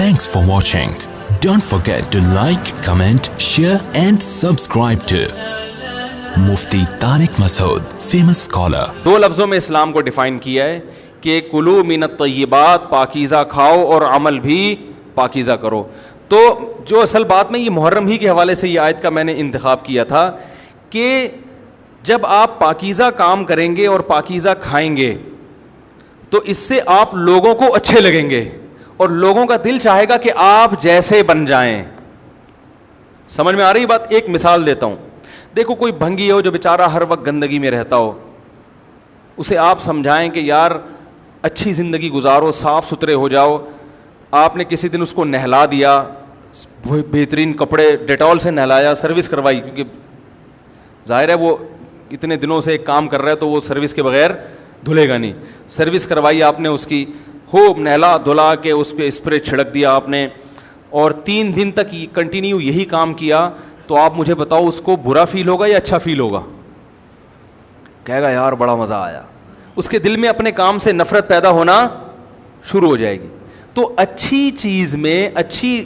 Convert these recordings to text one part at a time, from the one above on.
Thanks for watching. Don't forget to like, comment, share and subscribe to Mufti Tariq Masood, famous scholar. دو لفظوں میں اسلام کو define کیا ہے کہ کلو من الطیبات، پاکیزہ کھاؤ اور عمل بھی پاکیزہ کرو. تو جو اصل بات میں یہ محرم ہی کے حوالے سے یہ آیت کا میں نے انتخاب کیا تھا کہ جب آپ پاکیزہ کام کریں گے اور پاکیزہ کھائیں گے تو اس سے آپ لوگوں کو اچھے لگیں گے اور لوگوں کا دل چاہے گا کہ آپ جیسے بن جائیں. سمجھ میں آ رہی بات؟ ایک مثال دیتا ہوں. دیکھو کوئی بھنگی ہو جو بیچارہ ہر وقت گندگی میں رہتا ہو, اسے آپ سمجھائیں کہ یار اچھی زندگی گزارو, صاف ستھرے ہو جاؤ. آپ نے کسی دن اس کو نہلا دیا, بہترین کپڑے ڈیٹول سے نہلایا, سروس کروائی, کیونکہ ظاہر ہے وہ اتنے دنوں سے ایک کام کر رہا ہے تو وہ سروس کے بغیر دھلے گا نہیں. سروس کروائی آپ نے اس کی, خوب نہلا دھلا کے اس پہ اسپرے چھڑک دیا آپ نے, اور 3 دن تک کنٹینیو یہی کام کیا, تو آپ مجھے بتاؤ اس کو برا فیل ہوگا یا اچھا فیل ہوگا؟ کہے گا یار بڑا مزہ آیا. اس کے دل میں اپنے کام سے نفرت پیدا ہونا شروع ہو جائے گی. تو اچھی چیز میں, اچھی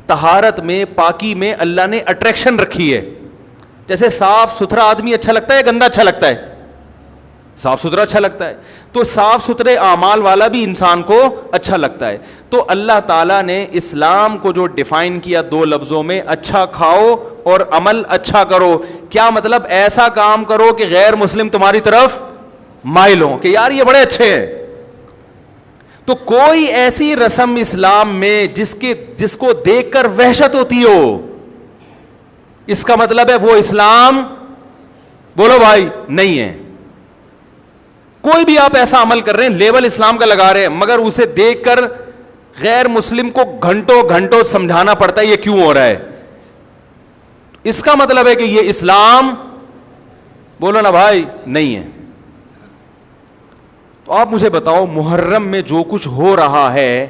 طہارت میں, پاکی میں اللہ نے اٹریکشن رکھی ہے. جیسے صاف ستھرا آدمی اچھا لگتا ہے یا گندا اچھا لگتا ہے؟ صاف ستھرا اچھا لگتا ہے. تو صاف ستھرے اعمال والا بھی انسان کو اچھا لگتا ہے. تو اللہ تعالیٰ نے اسلام کو جو ڈیفائن کیا 2 لفظوں میں, اچھا کھاؤ اور عمل اچھا کرو. کیا مطلب؟ ایسا کام کرو کہ غیر مسلم تمہاری طرف مائل ہوں کہ یار یہ بڑے اچھے ہیں. تو کوئی ایسی رسم اسلام میں جس کو دیکھ کر وحشت ہوتی ہو, اس کا مطلب ہے وہ اسلام, بولو بھائی, نہیں ہے. کوئی بھی آپ ایسا عمل کر رہے ہیں, لیبل اسلام کا لگا رہے ہیں, مگر اسے دیکھ کر غیر مسلم کو گھنٹوں گھنٹوں سمجھانا پڑتا ہے یہ کیوں ہو رہا ہے, اس کا مطلب ہے کہ یہ اسلام, بولو نا بھائی, نہیں ہے. تو آپ مجھے بتاؤ محرم میں جو کچھ ہو رہا ہے,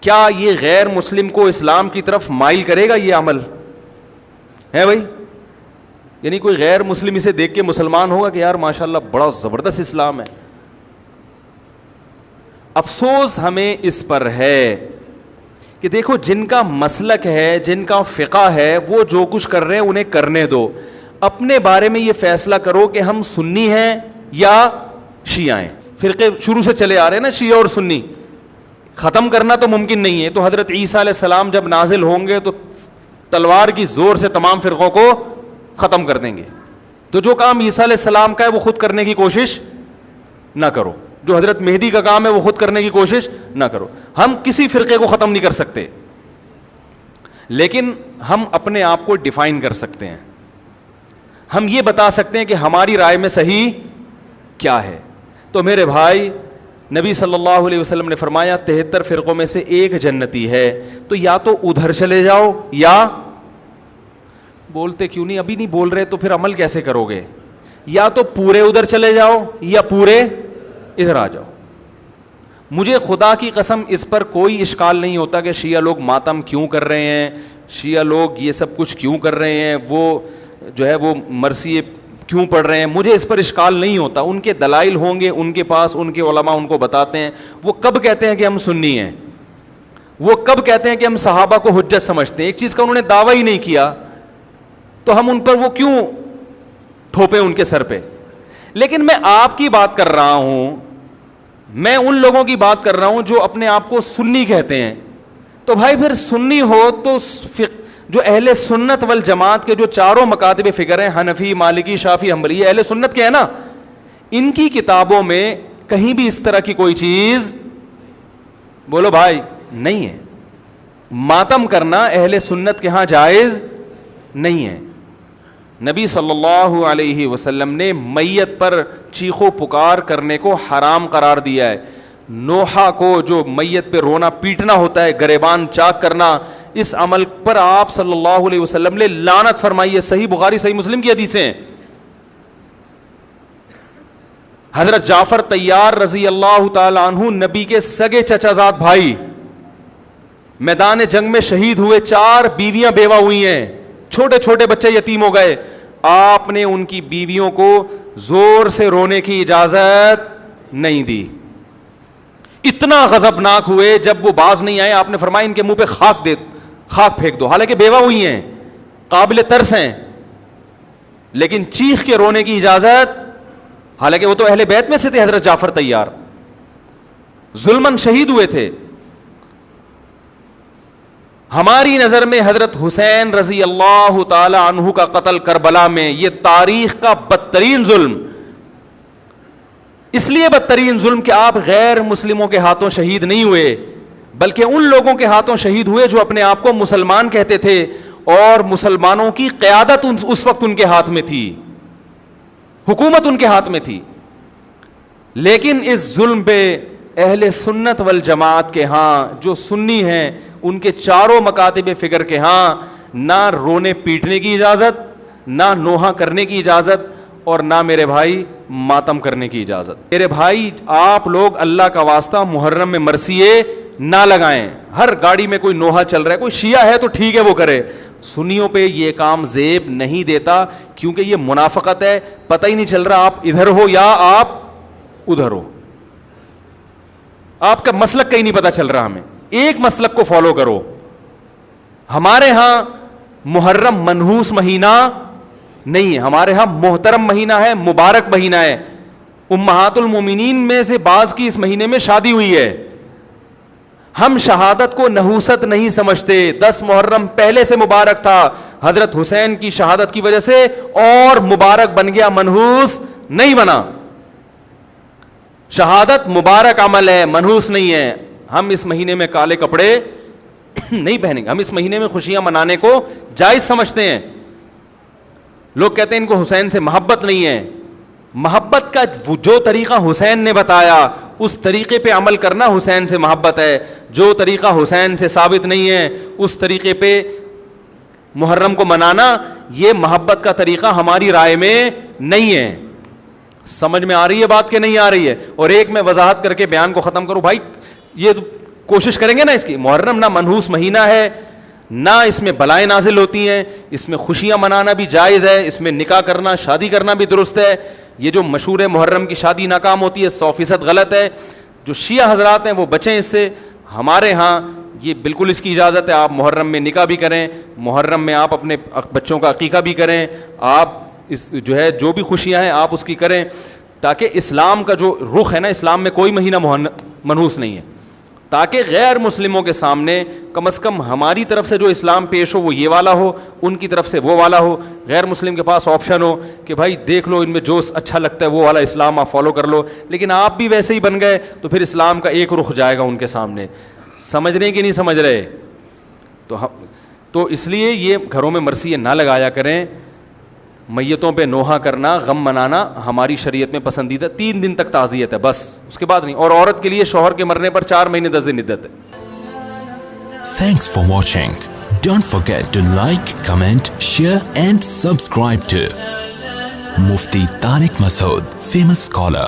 کیا یہ غیر مسلم کو اسلام کی طرف مائل کرے گا؟ یہ عمل ہے بھائی؟ یعنی کوئی غیر مسلم اسے دیکھ کے مسلمان ہوگا کہ یار ماشاءاللہ بڑا زبردست اسلام ہے؟ افسوس ہمیں اس پر ہے کہ دیکھو جن کا مسلک ہے, جن کا فقہ ہے, وہ جو کچھ کر رہے ہیں انہیں کرنے دو. اپنے بارے میں یہ فیصلہ کرو کہ ہم سنی ہیں یا شیعہ ہیں. فرقے شروع سے چلے آ رہے ہیں نا, شیعہ اور سنی, ختم کرنا تو ممکن نہیں ہے. تو حضرت عیسیٰ علیہ السلام جب نازل ہوں گے تو تلوار کی زور سے تمام فرقوں کو ختم کر دیں گے. تو جو کام عیسیٰ علیہ السلام کا ہے وہ خود کرنے کی کوشش نہ کرو, جو حضرت مہدی کا کام ہے وہ خود کرنے کی کوشش نہ کرو. ہم کسی فرقے کو ختم نہیں کر سکتے, لیکن ہم اپنے آپ کو ڈیفائن کر سکتے ہیں. ہم یہ بتا سکتے ہیں کہ ہماری رائے میں صحیح کیا ہے. تو میرے بھائی, نبی صلی اللہ علیہ وسلم نے فرمایا 73 فرقوں میں سے ایک جنتی ہے. تو یا تو ادھر چلے جاؤ, یا بولتے کیوں نہیں, ابھی نہیں بول رہے تو پھر عمل کیسے کرو گے, یا تو پورے ادھر چلے جاؤ یا پورے ادھر آ جاؤ. مجھے خدا کی قسم اس پر کوئی اشکال نہیں ہوتا کہ شیعہ لوگ ماتم کیوں کر رہے ہیں, شیعہ لوگ یہ سب کچھ کیوں کر رہے ہیں, وہ جو ہے وہ مرثیے کیوں پڑھ رہے ہیں. مجھے اس پر اشکال نہیں ہوتا. ان کے دلائل ہوں گے ان کے پاس, ان کے علماء ان کو بتاتے ہیں. وہ کب کہتے ہیں کہ ہم سنی ہیں, وہ کب کہتے ہیں کہ ہم صحابہ کو حجت سمجھتے ہیں؟ ایک چیز کا انہوں نے دعویٰ ہی نہیں کیا, تو ہم ان پر وہ کیوں تھوپیں ان کے سر پہ؟ لیکن میں آپ کی بات کر رہا ہوں, میں ان لوگوں کی بات کر رہا ہوں جو اپنے آپ کو سنی کہتے ہیں. تو بھائی پھر سنی ہو تو جو اہل سنت والجماعت کے جو چاروں مکاتب فکر ہیں, حنفی, مالکی, شافعی, حنبلی, اہل سنت کے ہیں نا, ان کی کتابوں میں کہیں بھی اس طرح کی کوئی چیز, بولو بھائی, نہیں ہے. ماتم کرنا اہل سنت کے ہاں جائز نہیں ہے. نبی صلی اللہ علیہ وسلم نے میت پر چیخو پکار کرنے کو حرام قرار دیا ہے. نوحہ کو جو میت پہ رونا پیٹنا ہوتا ہے, گریبان چاک کرنا, اس عمل پر آپ صلی اللہ علیہ وسلم نے لعنت فرمائی ہے. صحیح بخاری صحیح مسلم کی حدیثیں ہیں. حضرت جعفر طیار رضی اللہ تعالی عنہ نبی کے سگے چچا زاد بھائی, میدان جنگ میں شہید ہوئے, 4 بیویاں بیوہ ہوئی ہیں, چھوٹے چھوٹے بچے یتیم ہو گئے. آپ نے ان کی بیویوں کو زور سے رونے کی اجازت نہیں دی. اتنا غضبناک ہوئے جب وہ باز نہیں آئے, آپ نے فرمایا ان کے منہ پہ خاک پھینک دو, حالانکہ بیوہ ہوئی ہیں, قابل ترس ہیں, لیکن چیخ کے رونے کی اجازت, حالانکہ وہ تو اہل بیت میں سے تھے, حضرت جعفر طیار ظلماً شہید ہوئے تھے. ہماری نظر میں حضرت حسین رضی اللہ تعالی عنہ کا قتل کربلا میں یہ تاریخ کا بدترین ظلم, اس لیے بدترین ظلم کہ آپ غیر مسلموں کے ہاتھوں شہید نہیں ہوئے, بلکہ ان لوگوں کے ہاتھوں شہید ہوئے جو اپنے آپ کو مسلمان کہتے تھے, اور مسلمانوں کی قیادت اس وقت ان کے ہاتھ میں تھی, حکومت ان کے ہاتھ میں تھی. لیکن اس ظلم پہ اہل سنت والجماعت کے ہاں, جو سنی ہیں, ان کے چاروں مکاتب فکر کے ہاں نہ رونے پیٹنے کی اجازت, نہ نوحہ کرنے کی اجازت, اور نہ میرے بھائی ماتم کرنے کی اجازت. میرے بھائی آپ لوگ اللہ کا واسطہ محرم میں مرثیے نہ لگائیں. ہر گاڑی میں کوئی نوحہ چل رہا ہے, کوئی شیعہ ہے تو ٹھیک ہے وہ کرے, سنیوں پہ یہ کام زیب نہیں دیتا, کیونکہ یہ منافقت ہے. پتہ ہی نہیں چل رہا آپ ادھر ہو یا آپ ادھر ہو, آپ کا مسلک کہیں نہیں پتہ چل رہا. ہمیں ایک مسلک کو فالو کرو. ہمارے ہاں محرم منحوس مہینہ نہیں ہے, ہمارے ہاں محترم مہینہ ہے, مبارک مہینہ ہے. امہات المومنین میں سے بعض کی اس مہینے میں شادی ہوئی ہے. ہم شہادت کو نحوست نہیں سمجھتے. 10 محرم پہلے سے مبارک تھا, حضرت حسین کی شہادت کی وجہ سے اور مبارک بن گیا, منحوس نہیں بنا. شہادت مبارک عمل ہے, منحوس نہیں ہے. ہم اس مہینے میں کالے کپڑے نہیں پہنیں گے, ہم اس مہینے میں خوشیاں منانے کو جائز سمجھتے ہیں. لوگ کہتے ہیں ان کو حسین سے محبت نہیں ہے. محبت کا جو طریقہ حسین نے بتایا اس طریقے پہ عمل کرنا حسین سے محبت ہے. جو طریقہ حسین سے ثابت نہیں ہے اس طریقے پہ محرم کو منانا یہ محبت کا طریقہ ہماری رائے میں نہیں ہے. سمجھ میں آ رہی ہے بات کہ نہیں آ رہی ہے؟ اور ایک میں وضاحت کر کے بیان کو ختم کروں. بھائی یہ کوشش کریں گے نا اس کی, محرم نہ منحوس مہینہ ہے, نہ اس میں بلائیں نازل ہوتی ہیں, اس میں خوشیاں منانا بھی جائز ہے, اس میں نکاح کرنا شادی کرنا بھی درست ہے. یہ جو مشہور ہے محرم کی شادی ناکام ہوتی ہے 100% غلط ہے. جو شیعہ حضرات ہیں وہ بچیں اس سے. ہمارے ہاں یہ بالکل اس کی اجازت ہے, آپ محرم میں نکاح بھی کریں, محرم میں آپ اپنے بچوں کا عقیقہ بھی کریں, آپ اس جو ہے جو بھی خوشیاں ہیں آپ اس کی کریں, تاکہ اسلام کا جو رخ ہے نا, اسلام میں کوئی مہینہ منحوس نہیں ہے, تاکہ غیر مسلموں کے سامنے کم از کم ہماری طرف سے جو اسلام پیش ہو وہ یہ والا ہو, ان کی طرف سے وہ والا ہو. غیر مسلم کے پاس آپشن ہو کہ بھائی دیکھ لو ان میں جو اچھا لگتا ہے وہ والا اسلام آپ فالو کر لو, لیکن آپ بھی ویسے ہی بن گئے تو پھر اسلام کا ایک رخ جائے گا ان کے سامنے. سمجھ رہے کہ نہیں سمجھ رہے؟ تو اس لیے یہ گھروں میں مرثیے نہ لگایا کریں. میتوں پہ نوحہ کرنا, غم منانا ہماری شریعت میں پسندیدہ. 3 دن تک تعزیت ہے بس, اس کے بعد نہیں. اور عورت کے لیے شوہر کے مرنے پر 4 مہینے 10 دن عدت ہے. Thanks for watching. Don't forget to like, comment, share and subscribe to Mufti Tariq Masood, famous scholar.